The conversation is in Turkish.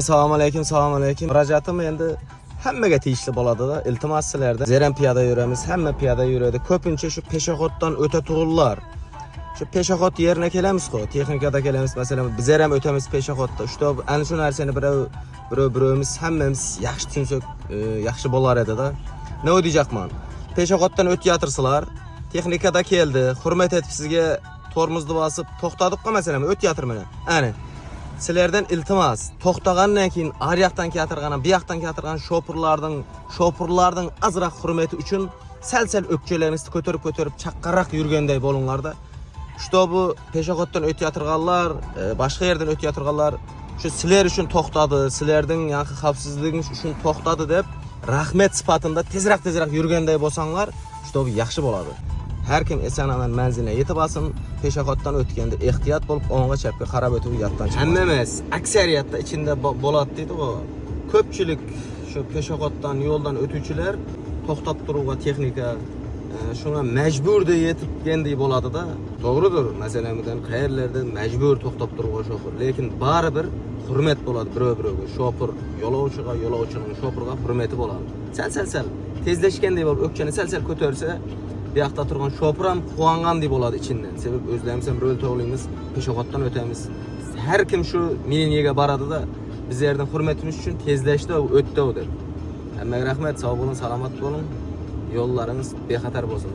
Assalamu alaykum, assalamu alaykum. Müracaatım endi hammaga tegishli bo'ladi da. Iltimos sizlarda zerem piyoda yuramiz, hamma piyoda yuradi. Ko'pincha shu peshoxoddan o'ta tururlar. Shu peshoxod yerine kelamiz-ku, texnikada kelamiz. Masalan, bizlar ham o'tamiz peshoxodda. Shto ana shu narsani birimiz hammamiz yaxshi tushunsak, yaxshi bo'lar edi-da. Ne diyecekman? Peshoxoddan o'tyatırsizlar. Texnikada keldi. Hurmat etib sizga tormozni bosib to'xtadib-ku masalan, o'tyatırmana. Ana sizlerden iltimas, to'xtagandan keyin ar yoqdan keltirgan, bu yoqdan keltirgan şopurlardan azroq hurmati uchun sal o'pkalarimizni ko'tarib chaqqaroq yurganday bo'linglarda. Shto bu peshoxoddan o'tyatırganlar, boshqa yerdan o'tyatırganlar shu sizlar uchun to'xtadi, sizlarning yaxshi xavfsizligingiz uchun to'xtadi deb rahmet sifatında tezroq yurganday bo'lsanglar, shto bu yaxshi bo'ladi. Her kim esanan menziline yetib olsin, peshoxoddan o'tganda ehtiyot bo'lib, o'ngga chapga qarab o'tib yotdan chiqadi. Hamma emas, aksariyatda ichida bo'ladi deydi u. Ko'pchilik shu peshoxoddan yo'ldan o'tuvchilar to'xtab turuvga texnika shunga majbur deb yetibgandek bo'ladi-da. To'g'ridir. Masalan, qayerlarda majbur to'xtab turuvga shofir, lekin baribir hurmat bo'ladi birov-birovga. Shofir yo'lovchining shofirga hurmati bo'ladi. Sal tezlashgandek bo'lib, o'kchani sal ko'tarsa, bu yoqda turgan shofir ham quvongandek bo'ladi ichinden. Sebep o'zlarimiz ham rol to'g'laymiz, peshoxoddan o'tamiz. Har kim shu miniyega boradi-da, bizlarning hurmatimiz uchun tezlashdi, o'tdi deb. Hammaga rahmat, sog' bo'lin, salomat bo'lin. Yo'llaringiz bexatar bo'lsin.